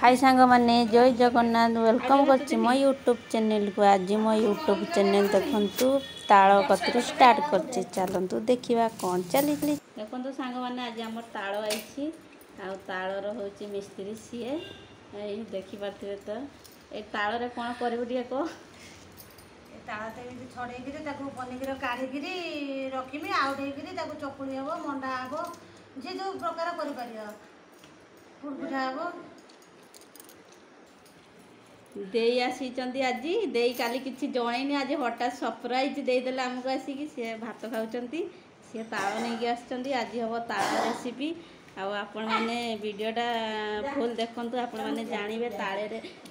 हाय सांग माने जय जगन्नाथ वेलकम कर मो यूट्यूब चैनल को। आज मो यूट्यूब चैनल देखु ताल कतरू स्टार्ट कर चलतु देखा कौन चली देखो सांग मैंने आज आम ताल आई तालर हूँ मिस्त्री सीए देखिपे तो ये ताल कौन कर कह ताल छड़े पनीर काढ़ी रखी आउटे चकुड़ी हम मंडा हम जी जो प्रकार कर पिठा हम दे आसी आज दे काली किसी जन आज हठात सरप्राइज देदेला आमको आसिक सी भात खाऊँ सी ताल नहीं आसुँच आज हम ताल रेसिपी आपण मैंने वीडियोटा फुल देखु आपण मैंने जानवे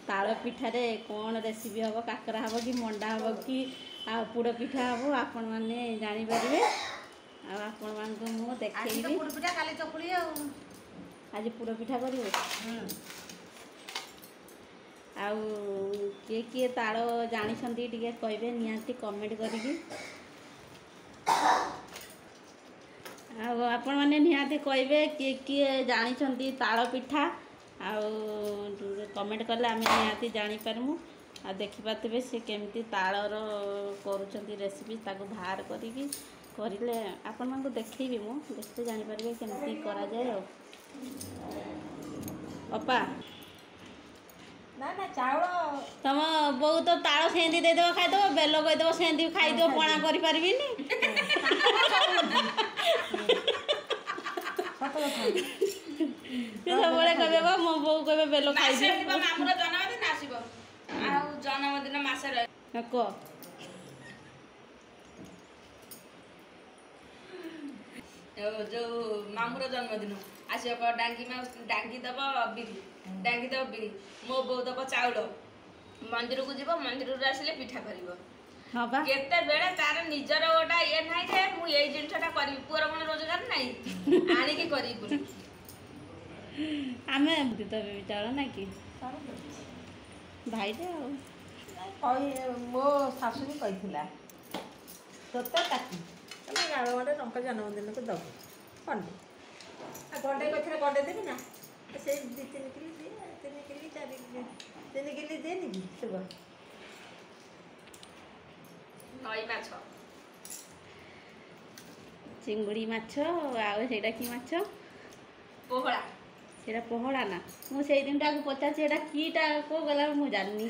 ताल पिठारे कौन रेसिपी हम काकरा हम कि मंडा हम कि पोड़ पिठा हम आपण मैंने जानीपर आपण मान देखी आज पोड़ पिठा कर आउ किए किए ताल जानी टे कहे निहाती कमेंट करी आपण मैंने निहाती कहे किए किए जानी ताल पिठा आउ कमेंट कले आम निहाती जानीपारमु आ देखिपे सी केमती तालर कर रेसिपी ताको बाहर करें आपण मानक देखी मु देखते जानीपारे केमती करा जाए अपा ना ना चाउल तुम बो तो ताल सेंदी देदेव खाईदेव बेल कहीदेव सेंदी खाईदेव पणा कर सब कहे मो बो कहे बेल खाई जन्मदिन मसरे कह जो मामूर जन्मदिन आस डांगी दब बिरी मो बो दब चाउल मंदिर को जीव मंदिर आसिले पिठा कर केते बेले तार निजर गोटा ये ना जे मु ये जिनसटा करी पुअर कोन रोजगार नाही आनी की करी पुनी आमे तो चाउल ना कि भाई दे मो शाशु भी कही तोते ताकि गाड़ गंडे टंका जन्मदिन को दब गंडे कथी गंडे देवी ना से 2-3 किलो दे 3 किलो 4 किलो देनी कि सुबह नई माछ चिंगुड़ी माछ आटा कि माछ पोहड़ा से पोहड़ा ना मुझे दिन टाक पचार कीटा को गला मु जानी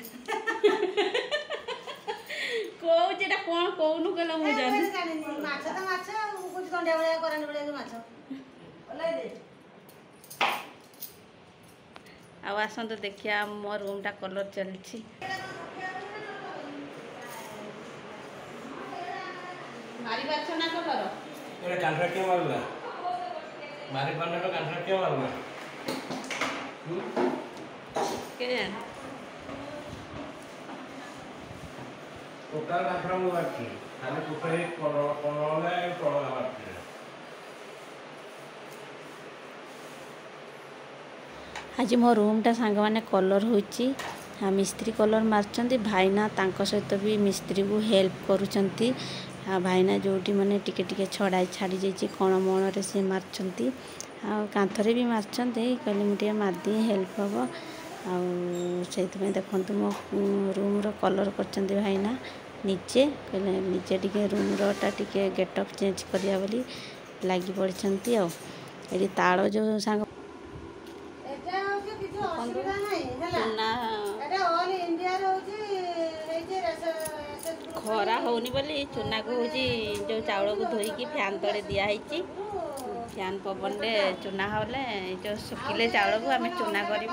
कौन कौन कौन कहला मु जानी माछ तो माछ कुछ गंडे बड़े करंट बड़े माछ ओलाई दे आसन तो देखिए मो रूम टा कलर चलती मारी बाछ ना कलर एटा कांट्रा के मारला मारी पाने तो कांट्रा के मारला के टोटल कांट्रा मु बाकी खाली कुपरे कोनले तोड़ा बाकी आज मो रूमटा सांग मैंने कलर हो मिस्त्री कलर मार्चंती भाईना तांको सहित भी मिस्त्री को हेल्प करुचंती भाईना जोटी माने टिके टिके छड़ाई छाड़ी जाइए कण मण से मार्चंती कांथरे भी मार्चंती कहले मुझे मारदी हेल्प हम से देखो मो रूम रो कलर करचंती भाईना नीचे कहले नीचे टिके रूम रोटा टिके गेटअप चेंज करिया बोली लगी पड़छंती ये ताल जो सांग खरा होनी बोली चूना को हूँ जो चाउल को धोईकी फैन तले दिखाई फैन पवन चूना होले जो सुखिले चाउल को आम चूना करूँ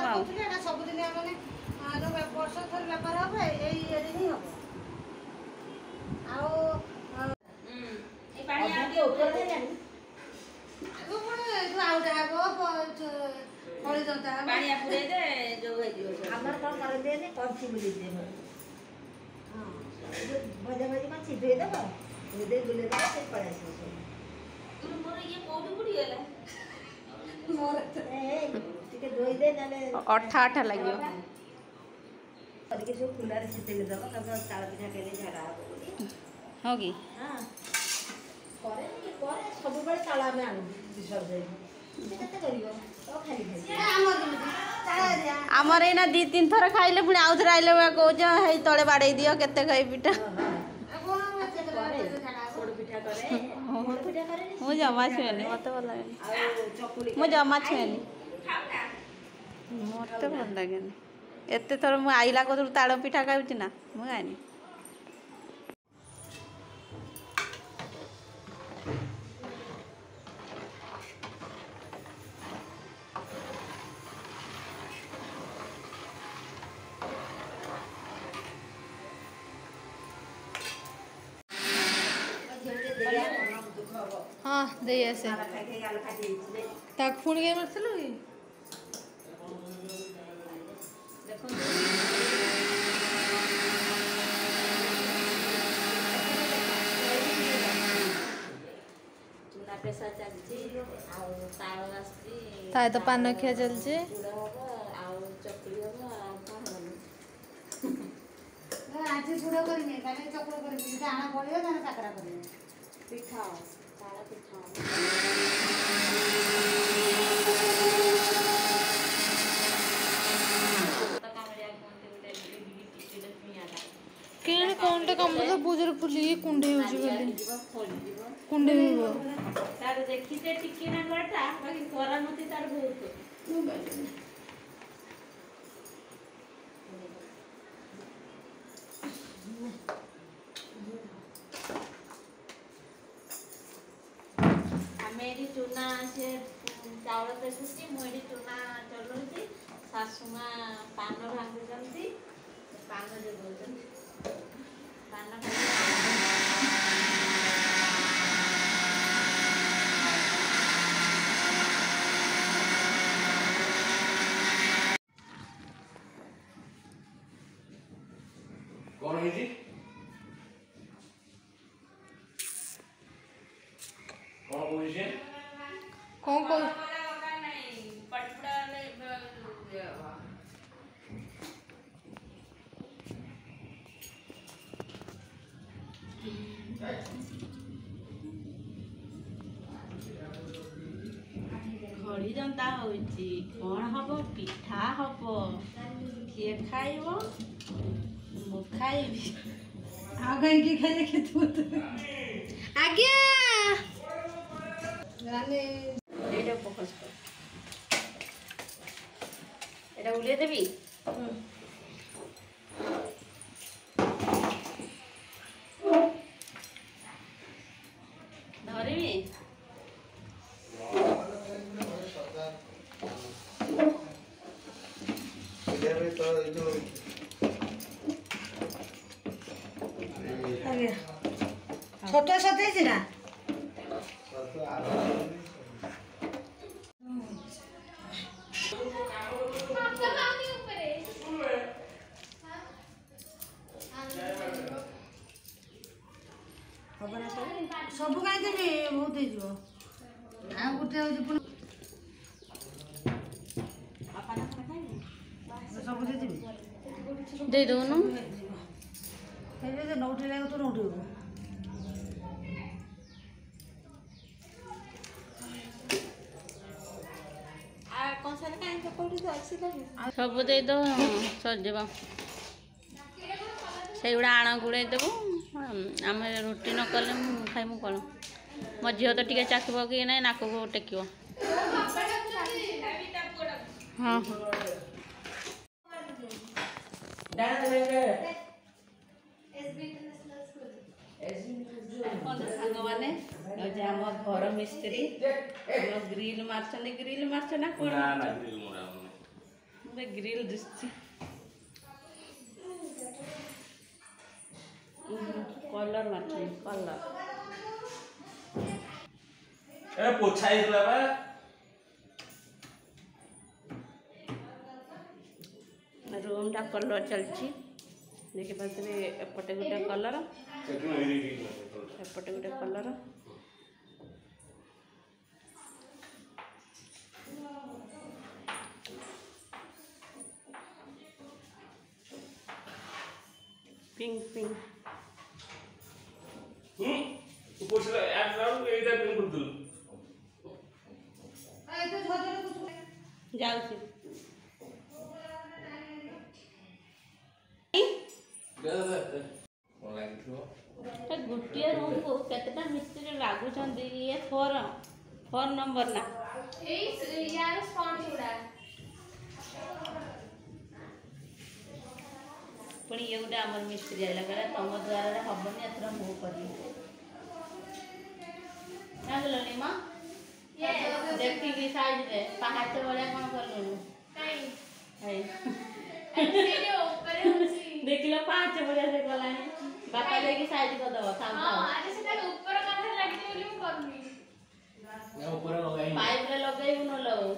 भजा भजी माछ धोई दब धोई गुले दब से पड़े मोर ये कोठी बुड़ी गेला मोर टिके धोई दे नाले अठा अठा लागियो करके सब कुलार से तेल दब तब ताल पिठा केले झाड़ा बोली होगी हां करे सब बड़े ताला में आनु विसर्जन केते करियो आमर एना 2-3 थर खाइले पुणी आउ थे आइले कौच हे तले बाड़े दियो केते खाई पिठा मु जमा छुएनी मत भल लगे मु जमा छुएनी मत भल लगे एते थर मु आइला कदू ताड़ पिठा खाऊची ना मु खाएनी हाँ दे ऐसे ताक फोन के मरसलो की पेशा चलती ताल आसती ताय तो पान खिया चलছে चकड़ी आज गुड़ करेंगे काले चकड़ करेंगे दाना पड़ेगा दाना काकरा करेंगे पिठा ताला पिठा केण कोनटे कम तो बुजर फुली कुंडे होजी बोली कुंडे हो तार देखिते टिके ना बटा बाकी करामती तार बहुत मेरी चूना से चावल देखुची मुझे चूना चलुची शाशुमा पान भांगुचंती पान जो दउचंती पान कौन है जी कौन पोजीशन कौन कौन घड़ी जंता होइची कौन हबो पिठा हबो किए खाइबो मु खाइबी आ गई की खाए के तू आज्ञा राने एटा फोकस कर एटा उले देबी धरिबी छोट सतेज ना सब कहीं देवी बहुत हो गोटे हूँ सब देवी दे दउनु नौटे लगे तो नौटे सब दे दो सजब से गुड़ा आण गुड़े देबू आम रुटी न कले खाइमु कौन मो झील तो टे चाखब कि ना नाक को टेक हाँ सांग मैंने आम घर मिस्त्री ग्रिल मार्च ना कौन ग्रिल दिशा कलर मार्च कलर ए पोछा ହେଇଥିଲା ବା रूम टा कलर चलची देखि पारे एपटे गोटे कलर एपटे गोटे कलर पिंक पिंक पोछला यार एटा पिन करदल तो ଯାଉଛି ଗୋଟିଏ ରୁମ୍କୁ କେତେଟା ମିସ୍ତ୍ରୀ ଲାଗୁଛନ୍ତି ଇଏ ଫୋର୍ ନମ୍ବର ନା ପୁଣି ଇଏ ଗୋଟେ ଆମର ମିସ୍ତ୍ରୀ ଆଇଲା କହିଲା ତମ ଦ୍ୱାରରେ ହବନି ଏଥର ମୁଁ କରିବି ଜାଣିଲ ନିମା ଦେଖିକି ସାଇଜରେ ପାହାଚ ଭଳିଆ କ'ଣ କଲୁଣୁ ଦେଖିଲ ପାହାଚ ଭଳିଆ ସେ ଗଲାଣି ବାପା ଯାଇକି ସାଇଜ କରିଦବ ପାଇପରେ ଲଗେଇବୁ ନ ଲଗଉ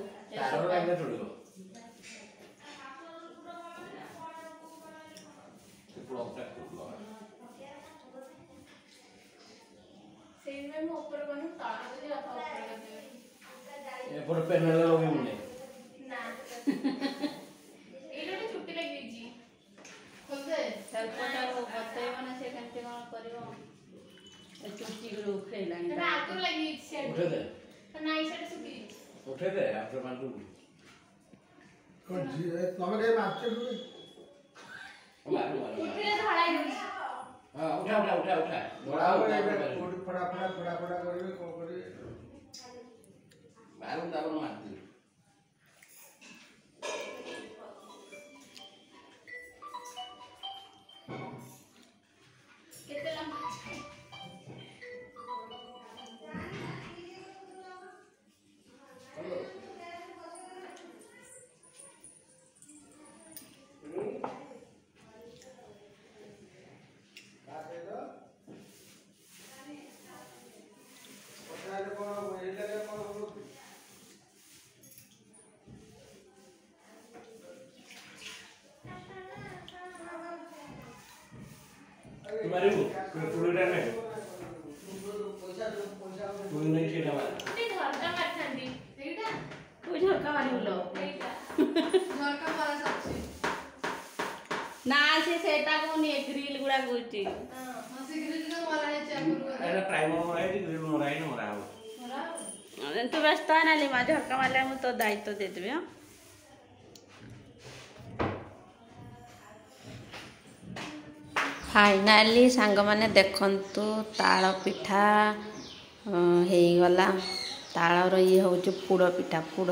ନା ସେ ସେଟା କୋନି ଗ୍ରିଲ ଗୁଡା କହୁଛି तू व्यस्त है ना लिमा झटका मारे मुझे तो दायित्व दे देबे फाइनाली सांग माने देखंतु ताଳ पिठा हे गला ताळर ये होउछ पुड़ पिठा पुड़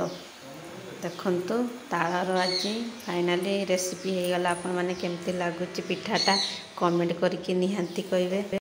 देखंतु ताळर आज फाइनाली रेसिपी हे गला आपण माने केमती लागुच पिठाटा कमेंट करके निहांती कहबे।